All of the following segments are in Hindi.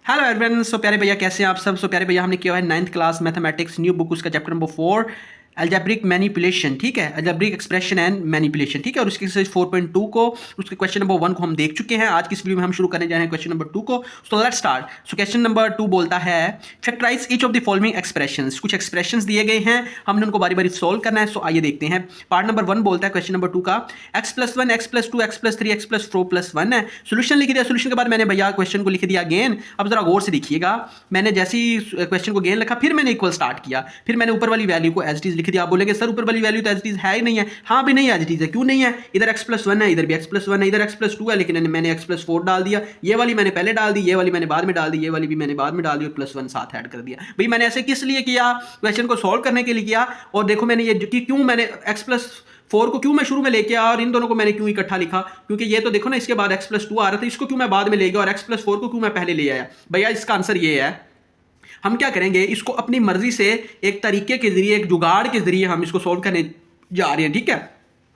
Hello everyone. सो प्यारे भैया कैसे हैं आप सब। सो प्यारे भैया हमने किया है 9th class mathematics new book, उसका चैप्टर नंबर 4 अलजेब्रिक मैनिपुलेशन, ठीक है, अलजेब्रिक एक्सप्रेशन एंड मैनिपुलेशन, ठीक है। और उसके एक्सरसाइज 4.2 को, उसके क्वेश्चन नंबर 1 को हम देख चुके हैं। आज की इस वीडियो में हम शुरू करने जा रहे हैं क्वेश्चन नंबर 2 को। So let's start. So question number 2 बोलता है factorise each of the following expressions. कुछ एक्सप्रेशंस दिए गए हैं, हमने उनको बारी बारी सॉल्व करना है। सो आइए देखते हैं। पार्ट नंबर 1 बोलता है क्वेश्चन नंबर 2 का x+1 x+2 x+3 x+4+1 है। सोल्यूशन लिख दिया। सोल्यूशन के बाद मैंने भैया क्वेश्चन को लिख दिया अगेन। अब जरा गौर से देखिएगा, मैंने जैसे ही क्वेश्चन को अगेन लिखा, फिर मैंने इक्वल स्टार्ट किया, फिर मैंने ऊपर वाली वैल्यू को एज इट इज लिख दिया। आप बोलेंगे सर ऊपर वाली वैल्यू तो एज इट इज है ही नहीं है। हाँ भी नहीं, एज इट इज है। क्यों नहीं है? इधर x+1 है, इधर भी x+1 है, इधर x+2 है, लेकिन मैंने x+4 डाल दिया। ये वाली मैंने पहले डाल दी, ये वाली मैंने बाद में डाल दी, ये वाली भी मैंने बाद में डाल दी और +1 साथ ऐड कर दिया। भाई मैंने ऐसे किस लिए किया? क्वेश्चन को सॉल्व करने के लिए किया। और देखो मैंने ये क्यों मैंने x+4 को क्यों मैं शुरू में लेके आया और इन दोनों को मैंने क्यों इकट्ठा लिखा? क्योंकि ये तो देखो ना, इसके बाद x+2 आ रहा था, इसको क्यों मैं बाद में ले गया और x+4 को क्यों मैं पहले ले आया? भैया इसका आंसर ये है, हम क्या करेंगे, इसको अपनी मर्जी से एक तरीके के जरिए, एक जुगाड़ के जरिए हम इसको सॉल्व करने जा रहे हैं, ठीक है।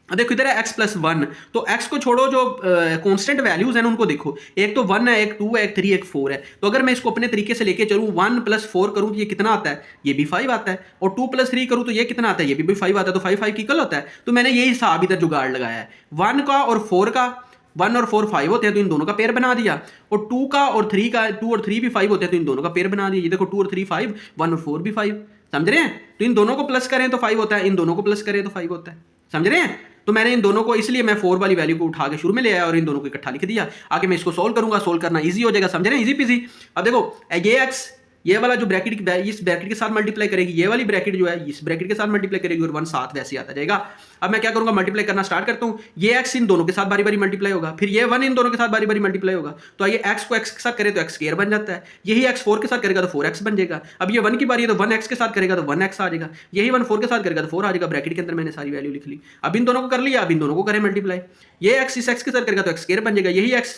देखो इधर है x+1, तो x को छोड़ो, जो कांस्टेंट वैल्यूज हैं उनको देखो। एक तो 1 है, एक 2 है, एक 3, एक 4 है। तो अगर मैं इसको अपने तरीके से लेके चलूँ, 1 + 4 करूँ तो ये कितना आता है? ये भी 5 आता है। और 2 + 3 करूँ तो ये कितना आता है? ये भी 5 आता है। तो 5 की इक्वल होता है। तो मैंने यही हिसाब इधर जुगाड़ लगाया है, 1 का और 4 का। 1 और 4 5 होते हैं, तो इन दोनों का पेयर बना दिया। और 2 का और 3 का, 2 और 3 भी 5 होते हैं, तो इन दोनों का पेयर बना दिया। ये देखो 2 और 3 5, 1 और 4 भी 5। समझ रहे हैं? तो इन दोनों को प्लस करें तो 5 होता है, इन दोनों को प्लस करें तो 5 होता है। समझ रहे हैं? तो मैंने इन दोनों को, इसलिए मैं 4 वाली वैल्यू को उठा के शुरू में ले आया और इन दोनों को इकट्ठा लिख दिया। आगे मैं इसको सोल्व करूंगा, सोल्व करना इजी हो जाएगा। समझ रहे हैं? Easy PG. अब देखो ये x, ये वाला जो ब्रैकेट, इस ब्रैकेट के साथ मल्टीप्लाई करेगी, ये वाली ब्रैकेट जो है इस ब्रैकेट के साथ मल्टीप्लाई करेगी और 1 साथ वैसे आता जाएगा। अब मैं क्या करूंगा, मल्टीप्लाई करना स्टार्ट करता हूं। ये x इन दोनों के साथ बारी बारी मल्टीप्लाई होगा, फिर ये 1 इन दोनों के साथ बारी बारी मल्टीप्लाई होगा। तो आइए x को x के साथ करें तो x² बन जाता है। यही x 4 के साथ करेगा तो 4x बन जाएगा। अब ये 1 की बारी है, तो 1 x के साथ करेगा तो 1x आ जाएगा। यही 1 4 के साथ करेगा तो 4 आ जाएगा। ब्रैकेट के अंदर मैंने सारी वैल्यू लिख ली। अब इन दोनों को कर लिया, अब इन दोनों को करें मल्टीप्लाई। ये x इस x के साथ करेगा तो x² बन जाएगा। यही x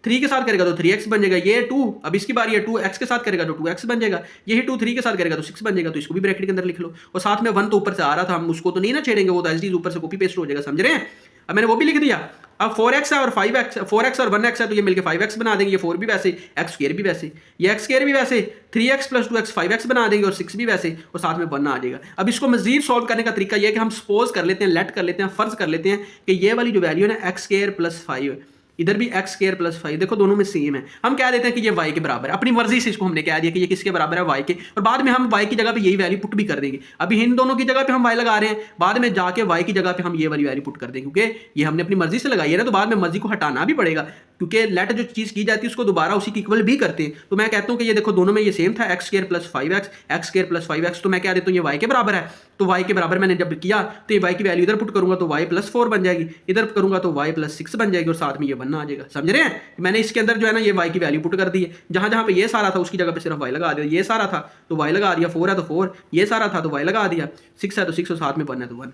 3 के साथ करेगा तो 3x बन जाएगा। ये 2, अब इसकी बारी है, 2x के साथ करेगा तो 2x बन जाएगा। यही 2 3 के साथ करेगा तो 6 बन जाएगा। तो इसको भी ब्रैकेट के अंदर लिख लो। और साथ में 1 तो ऊपर से आ रहा था, हम उसको तो नहीं ना छेड़ेंगे, वो तो एज इट इज ऊपर से कॉपी पेस्ट हो जाएगा। समझ रहे हैं? अब मैंने वो भी लिख दिया। अब 4x है और 5x, 4x और 1x है, तो ये मिलके 5x बना देंगे। ये 4 भी वैसे, x² भी वैसे, ये x² भी वैसे, 3x + 2x 5x बना देंगे और 6 भी वैसे, और साथ में 1 आ जाएगा। अब इसको मजीद सॉल्व करने का तरीका ये है कि हम सपोज कर लेते हैं, लेट कर लेते हैं, फर्ज कर लेते हैं कि ये वाली जो वैल्यू है ना x² + 5, इधर भी x² + 5, देखो दोनों में सेम है। हम कह देते हैं कि ये y के बराबर है। अपनी मर्जी से इसको हमने कह दिया कि ये किसके बराबर है? y के। और बाद में हम y की जगह पे यही वैल्यू पुट भी कर देंगे। अभी इन दोनों की जगह पे हम y लगा रहे हैं, बाद में जाके y की जगह पे हम ये वाली वैल्यू पुट कर देंगे, क्योंकि ये हमने अपनी मर्जी से लगाई है ना, तो बाद में मर्जी को हटाना भी पड़ेगा, क्योंकि लेट जो चीज़ की जाती है उसको दोबारा उसी की इक्वल भी करते हैं। तो मैं कहता हूँ कि ये देखो दोनों में ये सेम था, x² + 5x, x² + 5x। तो मैं क्या देता हूँ, ये y के बराबर है। तो y के बराबर मैंने जब किया तो ये y की वैल्यू इधर पुट करूंगा तो y + 4 बन जाएगी, इधर करूंगा तो y + 6 बन जाएगी, और साथ में ये 1 आ जाएगा। समझ रहे हैं? मैंने इसके अंदर जो है ना ये y की वैल्यू पुट कर दी है। जहां जहां पे ये सारा था उसकी जगह पे सिर्फ y लगा दिया। ये सारा था तो y लगा दिया, 4 है तो 4, ये सारा था तो y लगा दिया, 6 है तो 6 और साथ में 1 है तो 1।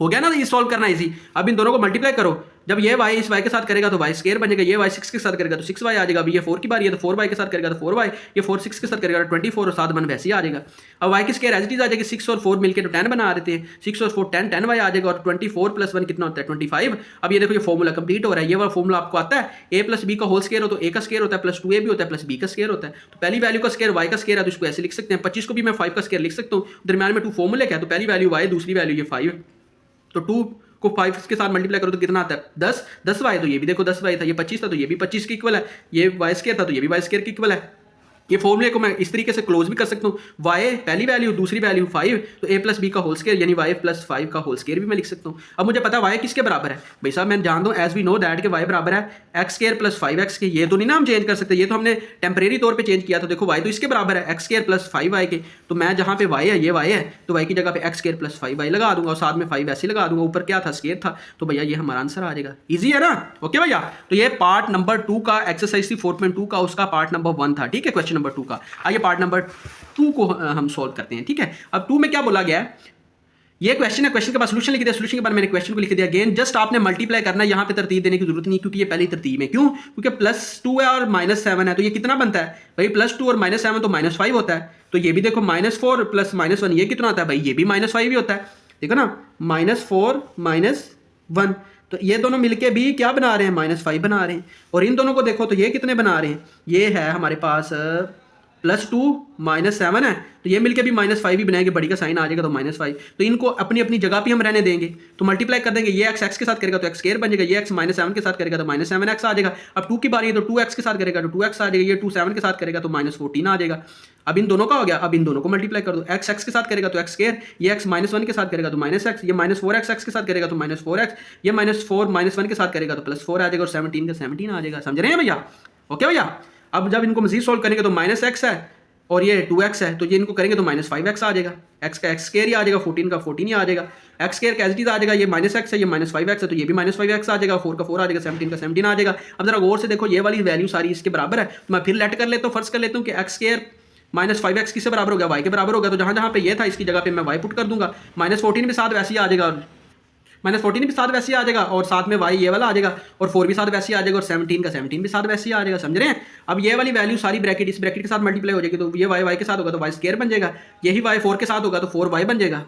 हो गया ना? ये सॉल्व करना इजी। अब इन दोनों को मल्टीप्लाई करो। जब ये y इस y के साथ करेगा तो y² बनेगा, ये y 6 के साथ करेगा तो 6y आ जाएगा। अभी ये 4 की बारी है तो 4y के साथ करेगा तो 4y, ये 4 6 के साथ करेगा तो 24 और साथ 1 वैसे ही आ जाएगा। अब y की स्क्वायर एज इट इज आ जाएगी, 6 और 4 मिलकर तो 10 बना देते हैं। 6 और 4 10, 10y आ जाएगा, और 24 + 1 कितना होता है? 25। अब ये देखो ये फॉर्मूला कंप्लीट हो रहा है। ये वाला फॉर्मूला आपको आता है, a + b का होल स्क्वायर हो तो a का स्क्वायर होता है, +2a भी होता है, +b का स्क्वायर होता है। तो पहली वैल्यू का स्क्वायर y का स्क्वायर है, तो इसको ऐसे लिख सकते हैं। 25 को भी मैं 5 का स्क्वायर लिख सकता हूँ। दरमियान में 2 फॉर्मूले क्या है, तो पहली वैल्यू y, दूसरी वैल्यू ये 5। तो 2 को 5 के साथ मल्टीप्लाई करो तो कितना आता है? 10। 10y, तो ये भी देखो 10y था, ये 25 था तो ये भी 25 की इक्वल है, ये y² था तो ये भी y² की इक्वल है। ये फॉर्मूले को मैं इस तरीके से क्लोज भी कर सकता हूँ। y पहली वैल्यू, दूसरी वैल्यू 5, तो a + b का होल स्क्वायर यानी y + 5 का होल स्क्वायर भी मैं लिख सकता हूँ। अब मुझे पता है y किसके बराबर है। भाई साहब मैं जानता हूँ, एज वी नो दैट के y बराबर है x² + 5x के। ये तो नहीं ना हम चेंज कर सकते, ये तो हमने टेम्परेरी तौर पे चेंज किया था। देखो y तो इसके बराबर है x² + 5y के। तो मैं जहाँ पे y है, ये y है, तो y की जगह पे x² + 5y लगा दूंगा, और साथ में 5 ऐसे लगा दूंगा। ऊपर क्या था? स्क्वायर था। तो भैया ये हमारा आंसर आ जाएगा। ईजी है ना? ओके भैया। तो ये पार्ट नंबर 2 का एक्सरसाइज 4.2 का उसका पार्ट नंबर 1 था, ठीक है, क्वेश्चन नंबर 2 का। पार्ट नंबर 2 को हम सॉल्व करते हैं, ठीक है। अब 2 में क्या बोला गया है, ये क्वेश्चन है, क्वेश्चन के बाद सोल्यूशन लिख दिया, सोल्यूशन के बाद मैंने क्वेश्चन को लिख दिया अगेन। जस्ट आपने मल्टीप्लाई करना है, यहां पे तरतीब देने की जरूरत नहीं, क्योंकि ये पहली तरतीब है। क्यों? क्योंकि +2 है और -7 है, तो ये कितना बनता है भाई? +2 और -7 तो -5 होता है। तो ये भी देखो -4 + -1 ये कितना होता है भाई? ये भी -5 ही होता है। देखो ना, -4 - 1, तो ये दोनों मिलके भी क्या बना रहे हैं, -5 बना रहे हैं। और इन दोनों को देखो तो ये कितने बना रहे हैं, ये है हमारे पास +2 -7 है, तो ये मिलके भी -5 ही बनाएंगे, बड़ी का साइन आ जाएगा तो -5। तो इनको अपनी अपनी जगह पे हम रहने देंगे, तो मल्टीप्लाई कर देंगे, ये x के साथ करेगा तो x² बन जाएगा, ये x -7 के साथ करेगा तो -7x आ जाएगा। अब 2 की बारी है तो 2x के साथ करेगा तो 2x आ जाएगा, ये 2 7 के साथ करेगा तो -14 आ जाएगा। अब इन दोनों का हो गया, अब इन दोनों को मल्टीप्लाई कर दो, x के साथ करेगा तो x², ये x -1 के साथ करेगा तो -x, ये -4x के साथ करेगा तो -4x, ये -4 -1 के साथ करेगा तो +4 आ जाएगा, और 17 का 17 आ जाएगा। समझ रहे हैं भैया? ओके भैया। अब जब इनको मजीद सोल्व करेंगे तो -x है और ये 2x है, तो ये इनको करेंगे तो -5x आ जाएगा, x का x² ही आ जाएगा, 14 का 14 ही आ जाएगा, x² का एज आ जाएगा, ये -x है, ये -5x है, तो ये भी -5x आ जाएगा, 4 का 4 आ जाएगा, 17 का 17 आ जाएगा। अब जरा गौर से देखो, ये वाली वैल्यू सारी इसके बराबर है, तो मैं फिर लेट कर लेता हूँ, फर्ज कर लेता हूँ कि x² -5x किससे बराबर हो गया, y के बराबर हो गया। तो जहाँ जहाँ पे ये था इसकी जगह पे मैं y पुट कर दूंगा, -14 भी साथ वैसे ही आ जाएगा, -14 भी साथ वैसे ही आ जाएगा, और साथ में y ये वाला आ जाएगा, और 4 भी साथ वैसे ही आ जाएगा, और 17 का 17 भी साथ वैसे ही आ जाएगा। समझ रहे हैं? अब ये वाली वैल्यू सारी ब्रैकेट इस ब्रैकेट के साथ मल्टीप्लाई हो जाएगी, तो ये y के साथ होगा तो y² बन जाएगा, यही y 4 के साथ होगा तो 4y बन जाएगा।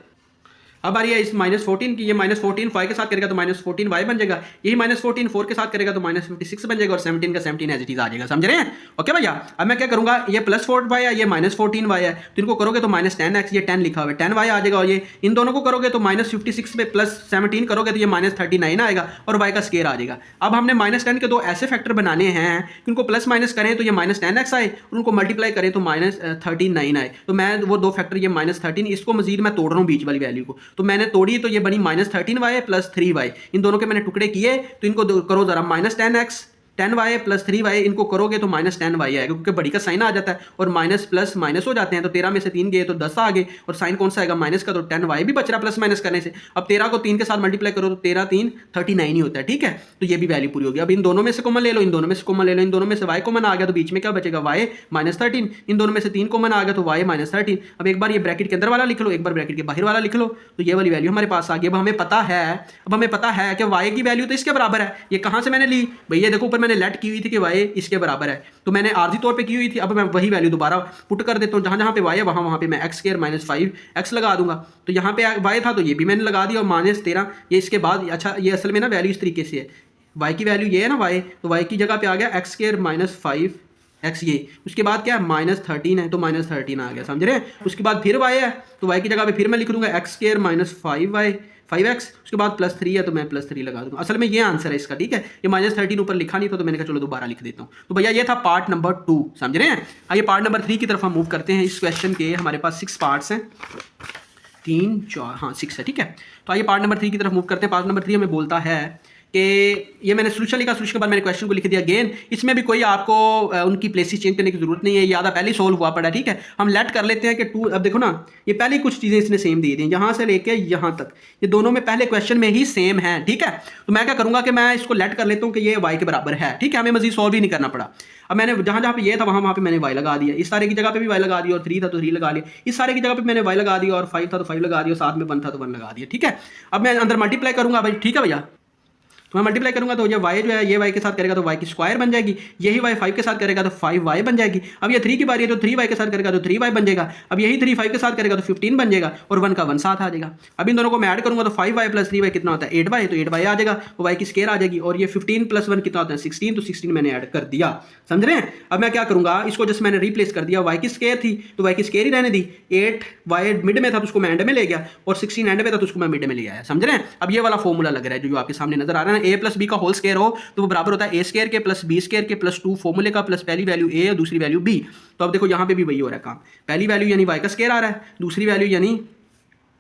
अब आ रही है इस -14 की, ये -14 5 के साथ करेगा तो -14 y बन जाएगा, यही -14 4 के साथ करेगा तो -56 बन जाएगा, और 17 का 17 एज इट इज आ जाएगा। समझ रहे हैं? ओके भैया। अब मैं क्या करूंगा, ये +4y है, ये -14y है, तो इनको करोगे तो -10x, ये 10 लिखा हुआ है, 10y आ जाएगा, और ये इन दोनों को करोगे तो -56 पे +17 करोगे तो ये -39 आएगा, और y का स्केयर आ जाएगा। अब हमने -10 के दो ऐसे फैक्टर बनाने हैं, इनको प्लस माइनस करें तो ये -10x आए, और उनको मल्टीप्लाई करें तो -39 आए। तो मैं वो दो फैक्टर, ये -13, इसको मजीद मैं तोड़ रहा हूँ बीच वाली वैल्यू को, तो मैंने तोड़ी तो ये बनी -13y + 3y, इन दोनों के मैंने टुकड़े किए, तो इनको करो जरा, -10x 10y + 3y, इनको करोगे तो -10y आएगा, क्योंकि बड़ी का साइन आ जाता है, और माइनस प्लस माइनस हो जाते हैं, तो 13 में से 3 गए तो 10 आ गए, और साइन कौन सा आएगा, माइनस का, तो 10y भी बच रहा प्लस माइनस करने से। अब 13 को 3 के साथ मल्टीप्लाई करो तो 13 3 39 ही होता है, ठीक है। तो ये भी वैल्यू पूरी होगी। अब इन दोनों में से कॉमन ले लो, इन दोनों में से कॉमन ले लो, इन दोनों में से y कॉमन आ गया, तो बीच में क्या बचेगा, y -13, इन दोनों में से 3 कॉमन आ गया तो y -13। अब एक बार ये ब्रैकेट के अंदर वाला लिख लो, एक बार ब्रैकेट के बाहर वाला लिख लो, तो ये वाली वैल्यू हमारे पास आ गई। अब हमें पता है कि y की वैल्यू तो इसके बराबर है। ये कहाँ से मैंने ली भाई, ये देखो ऊपर मैंने लेट की हुई थी कि y इसके बराबर है, तो मैंने आर्जी तौर पे की हुई थी। अब मैं वही वैल्यू दोबारा पुट कर देता हूँ, जहाँ जहाँ पे y है वहाँ पे मैं x² -5x लगा दूंगा। तो यहाँ पे y था तो ये भी मैंने लगा दिया, और -13 ये इसके बाद। अच्छा, ये असल में ना वैल्यू इस तरीके से है, y की वैल्यू ये है ना y, तो y की जगह पे आ गया x² -5x, ये उसके बाद क्या है -13 है, तो -13 आ गया। समझ रहे हैं? उसके बाद फिर y है, तो y की जगह पे फिर मैं लिख दूंगा x² -5x, उसके बाद +3 है तो मैं +3 लगा दूंगा। असल में ये आंसर है इसका, ठीक है। ये -13 ऊपर लिखा नहीं था, तो मैंने कहा चलो दोबारा लिख देता हूँ। तो भैया ये था पार्ट नंबर 2। समझ रहे हैं? आइए पार्ट नंबर 3 की तरफ हम मूव करते हैं। इस क्वेश्चन के हमारे पास 6 पार्ट्स हैं, 3 4 हाँ 6 है, ठीक है। तो आइए पार्ट नंबर 3 की तरफ मूव करते हैं। पार्ट नंबर 3 हमें बोलता है कि ये मैंने सोल्यूशन लिखा, सोल्यूशन के बाद मैंने क्वेश्चन को लिख दिया अगेन। इसमें भी कोई आपको उनकी प्लेसेस चेंज करने की जरूरत नहीं है, ये आधा पहले ही सोल्व हुआ पड़ा है, ठीक है। हम लेट कर लेते हैं कि 2, अब देखो ना, ये पहले कुछ चीज़ें इसने सेम दी थी, यहाँ से लेके यहाँ तक, ये दोनों में पहले क्वेश्चन में ही सेम है, ठीक है। तो मैं क्या करूँगा कि मैं इसको लेट कर लेता हूँ कि ये y के बराबर है, ठीक है। हमें मजीद सॉल्व ही नहीं करना पड़ा। अब मैंने जहाँ जहाँ पे ये था वहाँ पे मैंने y लगा दिया, इस सारे की जगह पे भी y लगा दिया, और 3 था तो 3 लगा लिया, इस सारे की जगह पे मैंने y लगा दिया, और 5 था तो 5 लगा दिया, साथ में 1 था तो 1 लगा दिया, ठीक है। अब मैं अंदर मल्टीप्लाई करूँगा भाई, ठीक है भैया। तो मैं मल्टीप्लाई करूंगा तो ये y जो है, ये y के साथ करेगा तो y की स्क्वायर बन जाएगी, यही y 5 के साथ करेगा तो 5y बन जाएगी। अब ये 3 की बारी है, तो 3y के साथ करेगा तो 3y बन जाएगा। अब यही 3 5 के साथ करेगा तो 15 बन जाएगा, और 1 का 1 साथ आ जाएगा। अब इन दोनों को मैं ऐड करूंगा तो 5y + 3y कितना होता है 8y, तो 8y आ जाएगा, तो y की स्क्वायर आ जाएगी। और ये 15 + 1 कितना होता है 16, तो 16 मैंने ऐड कर दिया। समझ रहे हैं? अब मैं क्या करूंगा, इसको जस्ट मैंने रिप्लेस कर दिया, y की स्क्वायर थी तो y की स्क्वायर ही रहने दी, 8y मिड में था तो उसको मैं एंड में ले गया, और 16 एंड में था तो उसको मैं मिड में ले आया। समझ रहे हैं? अब ये वाला फॉर्मूला लग रहा है जो आपके सामने नजर आ रहा है, a + b का होल स्क्वायर हो तो वो बराबर होता है a² के + b² के +2 फॉर्मूले का, प्लस पहली वैल्यू a और दूसरी वैल्यू b। तो अब देखो यहाँ पे भी वही हो रहा है काम, पहली वैल्यू यानी y का स्क्वायर आ रहा है, दूसरी वैल्यू यानी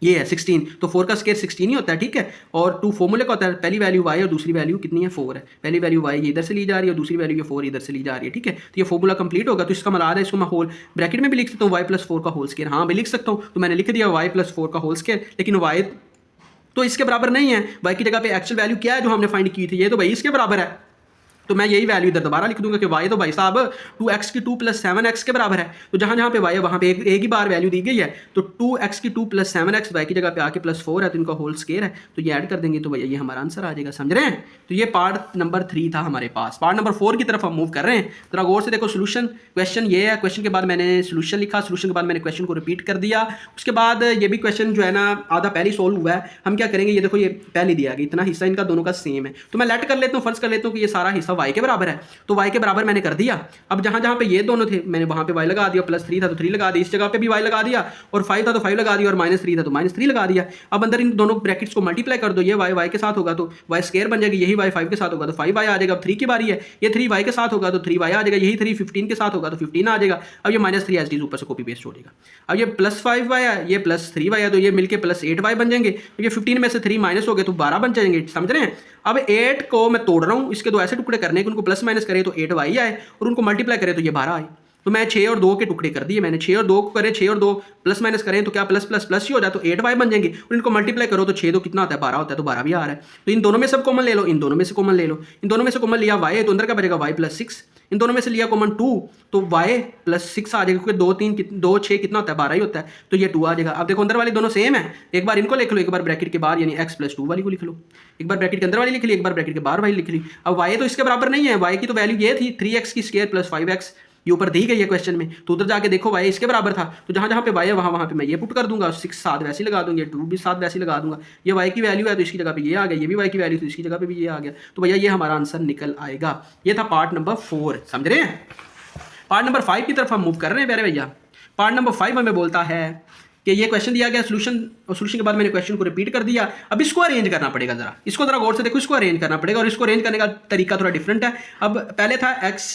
ये है 16, तो 4 का स्क्वायर 16 ही होता है, ठीक है। और 2 फॉर्मूले का होता है, पहली वैल्यू y और दूसरी वैल्यू कितनी है 4 है, पहली वैल्यू y इधर से ली जा रही है और दूसरी वैल्यू ये 4 इधर से ली जा रही है, ठीक है। तो ये फॉर्मूला कंप्लीट होगा, तो इसका मतलब है इसको मैं होल ब्रैकेट में भी लिख सकता हूँ, y + 4 का होल स्क्वायर, हाँ भी लिख सकता हूँ। तो मैंने लिख दिया y + 4 का होल स्क्वायर, लेकिन y तो इसके बराबर नहीं है, y की जगह पे एक्चुअल वैल्यू क्या है जो हमने फाइंड की थी, ये तो भाई इसके बराबर है, तो मैं यही वैल्यू इधर दोबारा लिख दूंगा कि y तो भाई साहब 2x की 2 प्लस 7x के बराबर है। तो जहाँ जहाँ पे y है वहाँ पे एक ही बार वैल्यू दी गई है, तो 2x की 2 प्लस 7x y की जगह पे आके प्लस 4 है, तो इनका होल स्क्वायर है, तो ये ऐड कर देंगे तो भैया ये हमारा आंसर आ जाएगा। समझ रहे हैं? तो ये पार्ट नंबर 3 था हमारे पास। पार्ट नंबर 4 की तरफ हम मूव कर रहे हैं। जरा गौर से देखो सोल्यूशन। क्वेश्चन ये है, क्वेश्चन के बाद मैंने सोल्यूशन लिखा, सोल्यूशन के बाद मैंने क्वेश्चन को रिपीट कर दिया। उसके बाद ये भी क्वेश्चन जो है ना आधा पहले सॉल्व हुआ है। हम क्या करेंगे, ये देखो ये पहले दिया गया, इतना हिस्सा इनका दोनों का सेम है, तो मैं लेट कर लेता हूँ, फर्ज कर लेता हूँ कि ये सारा हिस्सा y के बराबर है, तो y के बराबर मैंने कर दिया। अब जहाँ जहाँ पे ये दोनों थे मैंने वहाँ पे y लगा दिया, प्लस 3 था तो 3 लगा दिया, इस जगह पे भी y लगा दिया, और 5 था तो 5 लगा दिया, और -3 था तो -3 लगा दिया। अब अंदर इन दोनों ब्रैकेट्स को मल्टीप्लाई कर दो, ये y के साथ होगा तो y स्क्वायर बन जाएगी, यही y 5 के साथ होगा तो 5y आ जाएगा। अब 3 की बारी है, ये 3y के साथ होगा तो 3y आ जाएगा, यही 3 15 के साथ होगा तो 15 आ जाएगा। अब ये -3 एज इट इज ऊपर से कॉपी पेस्ट हो जाएगा। अब ये प्लस 5y है, ये प्लस 3y है, तो ये मिलके प्लस 8y बन जाएंगे। ये 15 में से 3 माइनस हो गए तो 12 बन जाएंगे। समझ रहे हैं? अब 8 को मैं तोड़ रहा हूँ, इसके दो ऐसे टुकड़े करने के उनको प्लस माइनस करें तो 8y आए, और उनको मल्टीप्लाई करें तो ये 12 आए। तो मैं 6 और 2 के टुकड़े कर दिए मैंने, 6 और 2 को करें, 6 और 2 प्लस माइनस करें तो क्या प्लस प्लस प्लस ही हो जाए, तो 8y बन जाएंगे, और इनको मल्टीप्लाई करो तो 6 2 कितना होता है, 12 होता है, तो 12 भी आ रहा है। तो इन दोनों में सब कॉमन ले लो, इन दोनों में से कॉमन ले लो, इन दोनों में से कॉमन लिया y तो अंदर का बचेगा y प्लस 6, इन दोनों में से लिया कॉमन 2 तो y प्लस 6 आ जाएगा, क्योंकि 2 3 2 6 कितना होता है, 12 ही होता है, तो ये 2 आ जाएगा। अब देखो अंदर वाले दोनों सेम है, एक बार इनको लिख लो, एक बार ब्रैकेट के बाहर यानी x प्लस 2 वाली को लिख लो, एक बार ब्रैकेट के अंदर वाली लिख ली, एक बार ब्रैकेट के बाहर वाली लिख ली। अब y तो इसके बराबर नहीं है, y की तो वैल्यू ये थी 3x की स्क्वायर प्लस 5x, ये ऊपर दी गई है क्वेश्चन में, तो उधर जाके देखो y इसके बराबर था, तो जहां जहां पे y है वहां वहां पे मैं ये पुट कर दूंगा, 6 7 वैसे लगा दूंगा, 2 भी 7 वैसे लगा दूंगा। ये y की वैल्यू है तो इसकी जगह पे ये आ गया, ये भी y की वैल्यू तो इसकी जगह पे भी ये आ गया, तो भैया ये हमारा आंसर निकल आएगा। ये था पार्ट नंबर 4। समझ रहे हैं? पार्ट नंबर 5 की तरफ हम मूव कर रहे हैं प्यारे भैया। पार्ट नंबर 5 हमें बोलता है कि ये क्वेश्चन दिया गया, सोल्यूशन, और सोल्यूशन के बाद मैंने क्वेश्चन को रिपीट कर दिया। अब इसको अरेंज करना पड़ेगा, जरा इसको जरा गौर से देखो, इसको अरेंज करना पड़ेगा, और इसको अरेंज करने का तरीका थोड़ा डिफरेंट है। अब पहले था x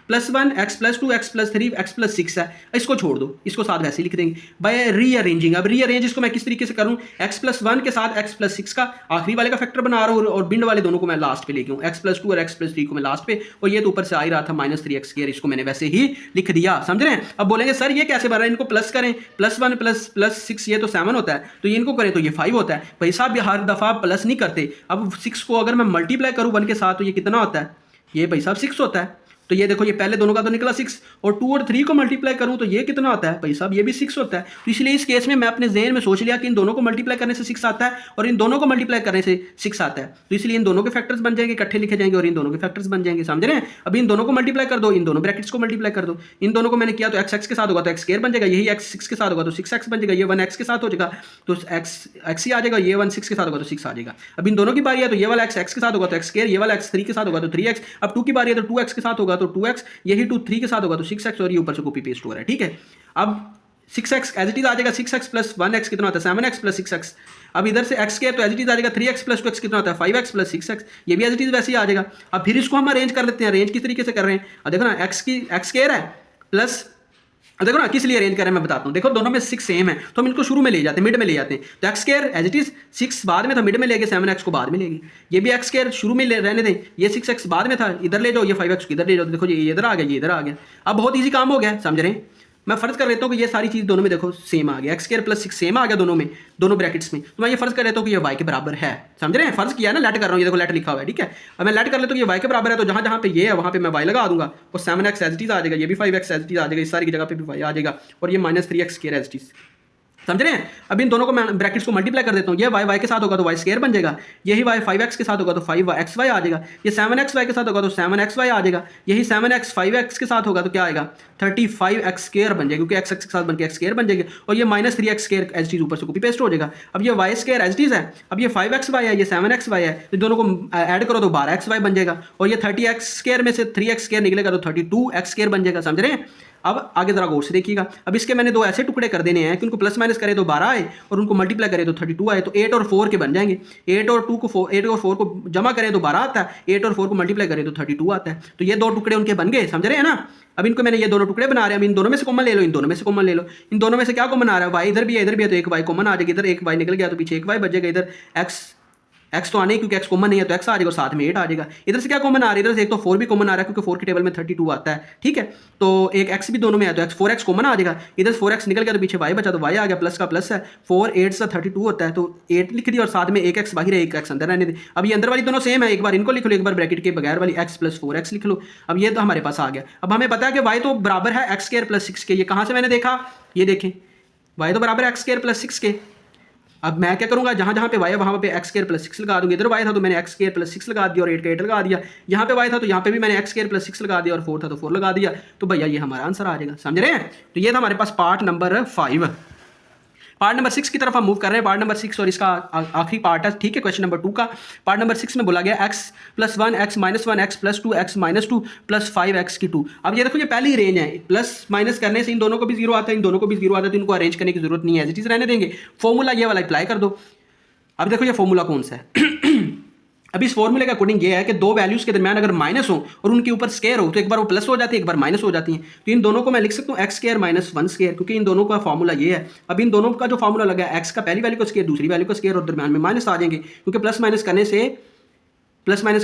plus 1 x plus 2 x plus 3 x plus 6 है, इसको छोड़ दो, इसको साथ वैसे ही लिख देंगे बाय रीअरेंजिंग। अब रीअरेंज इसको मैं किस तरीके से करूं, x प्लस 1 के साथ x प्लस 6 का आखिरी वाले का फैक्टर बना रहा हूं, और बिंड वाले दोनों को मैं लास्ट पे लेके हूं, x प्लस 2 और x प्लस 3 को मैं लास्ट पे, और ये तो ऊपर से आ ही रहा था -3x स्क्वायर, इसको मैंने वैसे ही लिख दिया। समझ रहे हैं? अब बोलेंगे सर ये कैसे बन रहा है, इनको प्लस करें, प्लस 1 प्लस 6 ये तो 7 होता है, तो ये इनको करें तो ये 5 होता है। भाई साहब ये हर दफा प्लस नहीं करते, अब 6 को अगर मैं मल्टीप्लाई करूं 1 के साथ तो ये कितना होता है, ये भाई साहब 6 होता है। तो ये देखो ये पहले दोनों का तो निकला 6, और 2 और 3 को मल्टीप्लाई करूं तो ये कितना आता है भाई साहब, ये भी 6 होता है। तो इसलिए इस केस में मैं अपने ज़हन में सोच लिया कि इन दोनों को मल्टीप्लाई करने से 6 आता है, और इन दोनों को मल्टीप्लाई करने से 6 आता है, तो इसलिए इन दोनों के फैक्टर्स बन जाएंगे, इकट्ठे लिखे जाएंगे, और इन दोनों के फैक्टर्स बन जाएंगे। समझ रहे हैं? अभी इन दोनों को मल्टीप्लाई कर दो, इन दोनों ब्रैकेट्स को मल्टीप्लाई कर दो, इन दोनों को मैंने किया तो x के साथ होगा तो x स्क्वायर बन जाएगा, यही x 6 के साथ होगा तो 6x बन जाएगा, ये 1 x के साथ हो जाएगा तो x ही आ जाएगा, ये 1 6 के साथ होगा तो 6 आ जाएगा। अब इन दोनों की बारी है तो ये वाला x के साथ होगा तो x स्क्वायर, ये वाला x 3 के साथ होगा तो 3x, अब 2 की बारी है तो 2x के साथ होगा तो 2x, यही 2 3 के साथ होगा तो 6x, और ये ऊपर से कॉपी पेस्ट हो रहा है। ठीक है? अब 6x एज इट इज आ जाएगा, 6x प्लस 1x कितना होता है, 7x प्लस 6x। अब इधर से x स्क्वायर तो एज इट इज आ जाएगा 3x प्लस 2x कितना होता है, 5x प्लस 6x, ये भी एज इट इज वैसे ही आ जाएगा। अब फिर इसको हम अरेंज कर लेते हैं, अरेंज किस तरीके से कर रहे हैं, अब देखो ना x स्क्वायर है प्लस, देखो ना किस लिए अरेंज करें मैं बताता हूँ। देखो दोनों में 6 सेम है तो हम इनको शुरू में ले जाते हैं, मिड में ले जाते हैं, तो x square as it is 6 बाद में था, मिड में ले गए, 7x को बाद में ले गए, ये भी x स्क्वायर शुरू में रहने दें, ये 6x बाद में था, इधर ले जाओ, ये 5x इधर ले जाओ, देखो ये इधर आ गया, ये इधर आ गया। अब बहुत ईजी काम हो गया। समझ रहे हैं? मैं फर्ज कर लेता हूँ कि ये सारी चीज़ दोनों में देखो सेम आ गया, x स्क्वायर प्लस 6 सेम आ गया दोनों में, दोनों ब्रैकेट्स में, तो मैं ये फर्ज कर लेता हूँ कि ये y के बराबर है। समझ रहे हैं? फर्ज किया ना, लेट कर रहा हूँ, ये देखो लेट लिखा हुआ है। ठीक है? अब मैं लेट कर लेता हूँ कि ये y के बराबर है, तो जहाँ जहाँ पे ये है वहाँ पे मैं y लगा दूंगा, और 7x एज इट इज आ जाएगा, ये भी 5x एज इट इज आ जाएगा, इस सारी की जगह पे भी y आ जाएगा, और ये -3x square as it is. समझ रहे हैं? अब इन दोनों को मैं ब्रैकेट्स को मल्टीप्लाई कर देता हूँ, ये y के साथ होगा तो y स्क्वायर बन जाएगा, यही y 5x के साथ होगा तो 5xy आ जाएगा, ये 7xy के साथ होगा तो 7xy आ जाएगा, यही 7x 5x के साथ होगा तो क्या आएगा, 35x स्क्वायर बन जाएगा, क्योंकि x के साथ बन के x स्क्वायर बन जाएगा, और ये -3x स्क्वायर एज इट ऊपर से कॉपी पेस्ट हो जाएगा। अब ये y स्क्वायर एज इट है, अब ये 5xy है, ये 7xy है, तो दोनों को ऐड करो तो 12xy बन जाएगा, और ये 30x स्क्वायर में से 3x स्क्वायर निकलेगा तो 32x स्क्वायर बन जाएगा। समझ रहे हैं? अब आगे जरा गौर से देखिएगा, अब इसके मैंने दो ऐसे टुकड़े कर देने हैं कि उनको प्लस माइनस करें तो 12 आए, और उनको मल्टीप्लाई करें तो 32 आए, तो 8 और 4 के बन जाएंगे। 8 और 4 को जमा करें तो 12 आता है, 8 और 4 को मल्टीप्लाई करें तो 32 आता है, तो ये दो टुकड़े उनके बन गए। समझ रहे हैं ना? अब इनको मैंने ये दोनों टुकड़े बना रहे हैं, अब इन दोनों में से कॉमन ले लो, इन दोनों में से कॉमन ले लो, इन दोनों में से क्या कॉमन आ रहा है, y इधर भी है तो एक y कॉमन आ जाएगा, इधर एक y निकल गया तो पीछे एक y बचेगा, इधर x एक्स तो आने ही, क्योंकि एक्स कॉमन नहीं है तो एक्स आ जाएगा और साथ में 8 आ जाएगा। इधर से क्या कॉमन आ रहा है, इधर से एक तो 4 भी कॉमन आ रहा है क्योंकि 4 की टेबल में 32 आता है, ठीक है। तो एक एक्स भी दोनों में है तो एक्स 4x कॉमन आ जाएगा। इधर से 4x निकल गया तो पीछे y बचा तो y आ गया, प्लस का प्लस है, 4 8 से 32 होता है तो 8 लिख दिया और साथ में एक एक्स बाहर है, एक एक्स अंदर रहने दे। अब ये अंदर वाली दोनों सेम है, एक बार इनको लिख लो, एक बार ब्रैकेट के बगैर वाली x प्लस 4x लिख लो। अब ये तो हमारे पास आ गया। अब हमें पता है कि y तो बराबर है एक्स स्क्वायर प्लस 6 के। ये कहाँ से मैंने देखा, ये देखें y तो बराबर है एक्स स्क्वायर प्लस 6 के। अब मैं क्या करूंगा, जहां जहां पे y है वहां पे एक्स स्क्वायर प्लस 6 लगा दूंगा। इधर y था तो मैंने एक्स स्क्वायर प्लस 6 लगा दिया और 8 का 8 लगा दिया। यहाँ पे y था तो यहाँ पे भी मैंने एक्स स्क्वायर प्लस 6 लगा दिया और 4 था तो 4 लगा दिया। तो भैया ये हमारा आंसर आ जाएगा, समझ रहे हैं। तो ये था हमारे पास पार्ट नंबर 5। पार्ट नंबर 6 की तरफ हम मूव कर रहे हैं। पार्ट नंबर 6 और इसका आखिरी पार्ट है, ठीक है, क्वेश्चन नंबर 2 का। पार्ट नंबर 6 में बोला गया x plus 1 x minus 1 x plus 2 x minus 2 plus 5x की 2। अब ये देखो ये पहली रेंज है, प्लस माइनस करने से इन दोनों को भी जीरो आता है, इन दोनों को भी जीरो आता है, तो इनको अरेंज करने की जरूरत नहीं है, एज इट इज रहने देंगे। फॉर्मूला ये वाला अप्लाई कर दो। अब देखो ये फॉर्मूला कौन सा है। अब इस फॉर्मूले का अकॉर्डिंग ये है कि दो वैल्यूज के दरमियान अगर माइनस हो और उनके ऊपर स्क्वायर हो तो एक बार वो प्लस हो जाती है, एक बार माइनस हो जाती है। तो इन दोनों को मैं लिख सकता हूँ एक्स स्क्वायर माइनस 1 स्क्वायर, क्योंकि इन दोनों का फॉर्मूला ये है। अब इन दोनों का जो फॉर्मूला लगा है, एक्स का पहली वैल्यू का स्क्वायर दूसरी वैल्यू का स्क्वायर और दरमियान में माइनस आ जाएंगे, क्योंकि प्लस माइनस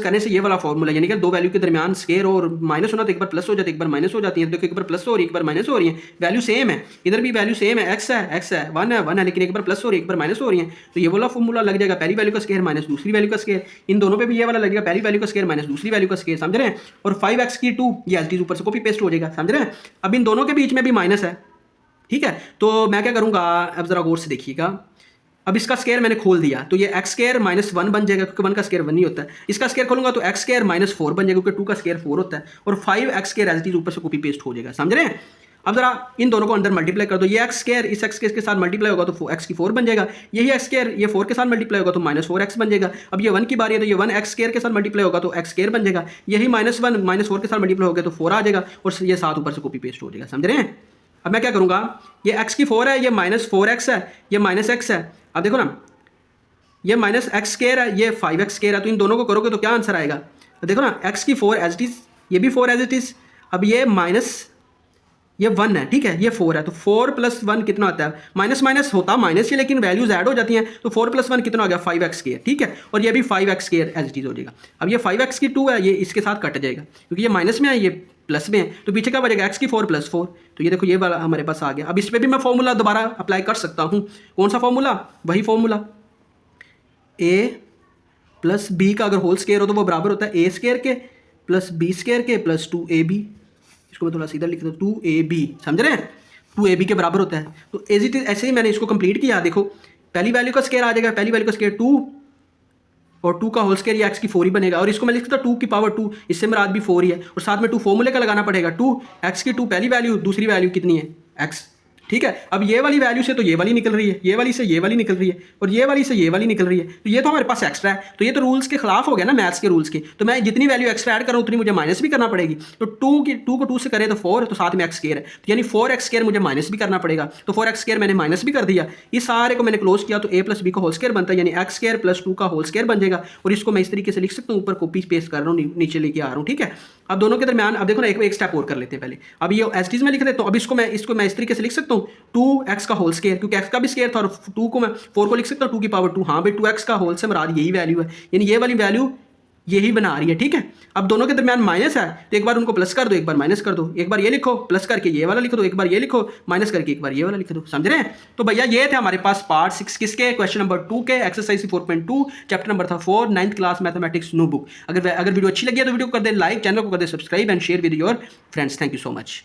करने से ये वाला फॉर्मूला, यानी कि दो वैल्यू के दरमियान स्क्वायर और माइनस होना तो एक बार प्लस हो जाती है, एक बार माइनस हो जाती है। देखो एक बार प्लस हो रही है, एक बार माइनस हो रही है, वैल्यू सेम है, इधर भी वैल्यू सेम है, एक्स है 1 है, लेकिन एक बार प्लस हो रही है, एक बार माइनस हो रही है। तो ये वाला फॉर्मूला लग जाएगा, पहली वैल्यू का स्क्वायर माइनस दूसरी वैल्यू का स्क्वायर। इन दोनों पे भी ये वाला लगेगा, पहली वैल्यू का स्क्वायर माइनस दूसरी वैल्यू का स्क्वायर, समझ रहे हैं। और 5x की 2 ये एज इट इज ऊपर से कॉपी पेस्ट हो जाएगा, समझ रहे हैं। अब इन दोनों के बीच में भी माइनस है, ठीक है। तो मैं क्या करूंगा, अब जरा गौर से देखिएगा। अब इसका स्क्वायर मैंने खोल दिया तो ये एक्स स्क्वायर माइनस 1 बन जाएगा, क्योंकि 1 का स्क्वायर 1 नहीं होता है। इसका स्क्वायर खोलूंगा तो एक्स स्क्वायर माइनस 4 बन जाएगा, क्योंकि 2 का स्क्वायर 4 होता है। और 5x square as it is ऊपर से कॉपी पेस्ट हो जाएगा, समझ रहे हैं। अब जरा इन दोनों को अंदर मल्टीप्लाई कर दो, ये एक्स स्क्वायर इस एक्स के साथ मल्टीप्लाई होगा तो एक्स की 4 बन जाएगा, यही एक्स स्क्वायर ये 4 के साथ मल्टीप्लाई होगा तो माइनस 4x बन जाएगा। अब ये 1 की बारी है तो ये 1 एक्स स्क्वायर के साथ मल्टीप्लाई होगा तो एक्स स्क्वायर बन जाएगा, यही माइनस 1 माइनस 4 के साथ मल्टीप्लाई होगा तो 4 आ जाएगा और ये 7 ऊपर से कॉपी पेस्ट हो जाएगा, समझ रहे हैं। अब मैं क्या करूंगा, ये x की 4 है, ये माइनस 4x है, ये माइनस x है। अब देखो ना, ये माइनस एक्स स्क्वायर है, ये 5x स्क्वायर है, तो इन दोनों को करोगे तो क्या आंसर आएगा। तो देखो ना, x की 4 एज इट इज, ये भी 4 एज इट इज। अब ये माइनस ये 1 है, ठीक है, ये 4 है, तो 4 प्लस 1 कितना होता है, माइनस माइनस होता माइनस ही, लेकिन वैल्यूज ऐड हो जाती हैं, तो 4 प्लस 1 कितना हो गया 5x स्क्वायर, ठीक है। और ये भी 5x square as it is हो जाएगा। अब ये 5x की 2 है, ये इसके साथ कट जाएगा, क्योंकि ये माइनस में है ये प्लस में है, तो पीछे क्या बचेगा x की 4 प्लस 4। तो ये देखो ये वाला हमारे पास आ गया। अब इस पर भी मैं फॉर्मूला दोबारा अप्लाई कर सकता हूँ। कौन सा फॉर्मूला, वही फॉर्मूला a प्लस बी का अगर होल स्क्वायर हो तो वो बराबर होता है a स्क्वायर के प्लस b स्क्वायर के प्लस 2ab। इसको मैं थोड़ा सीधा लिख दूँ, 2ab, समझ रहे हैं, 2ab के बराबर होता है। तो एज इट इज ऐसे ही मैंने इसको कंप्लीट किया। देखो पहली वैल्यू का स्क्वायर आ जाएगा, पहली वैल्यू का स्क्वायर 2 और 2 का होल स्क्वायर ये x की 4 ही बनेगा, और इसको मैं लिख सकता हूँ 2 की पावर 2, इससे मेरा भी 4 ही है, और साथ में 2 फॉर्मूले का लगाना पड़ेगा। 2 x की 2 पहली वैल्यू, दूसरी वैल्यू कितनी है x, ठीक है। अब ये वाली वैल्यू से तो ये वाली निकल रही है, ये वाली से ये वाली निकल रही है, और ये वाली से ये वाली निकल रही है, तो ये तो हमारे पास एक्स्ट्रा है। तो ये तो रूल्स के खिलाफ हो गया ना, मैथ्स के रूल्स के। तो मैं जितनी वैल्यू एक्स्ट्रा ऐड करूँ उतनी मुझे माइनस भी करना पड़ेगी। तो 2 को 2 से करें तो 4, तो साथ में एक्स स्क्वायर है, तो यानी 4x स्क्वायर मुझे माइनस भी करना पड़ेगा। तो 4x स्क्वायर मैंने माइनस भी कर दिया, इस सारे को मैंने क्लोज किया तो a प्लस बी का होल स्क्वायर बनता है, यानी एक्स स्क्वायर प्लस 2 का होल स्क्वायर बन जाएगा। और इसको मैं इस तरीके से लिख सकता हूँ, ऊपर कॉपी पेस्ट कर रहा हूँ, नीचे लेके आ रहा हूँ, ठीक है। अब दोनों के दरमियान अब देखो ना, एक स्टेप और कर लेते हैं पहले। अब ये एज इट इज में लिख देता हूँ। अब इसको मैं इस तरीके से लिख सकता हूँ 2x का होल स्क्वायर, क्योंकि x का भी स्क्वायर था, और 2 को मैं 4 को लिख सकता हूँ 2 की पावर 2। हाँ भाई 2x का होल से मराद यही वैल्यू है, यानी ये वाली वैल्यू यही बना रही है, ठीक है। अब दोनों के दरमियान माइनस है, तो एक बार उनको प्लस कर दो, एक बार माइनस कर दो, एक बार ये लिखो प्लस करके ये वाला लिख दो, एक बार ये लिखो माइनस करके एक बार ये वाला लिख दो, समझ रहे हैं। तो भैया ये थे हमारे पास पार्ट 6 किसके, क्वेश्चन नंबर 2 के, एक्सरसाइज 4.2, चैप्टर नंबर था 4, 9th class mathematics no book. अगर वीडियो अच्छी लगी है तो वीडियो को कर दे लाइक, चैनल को कर दे subscribe and share with your friends. Thank you so much.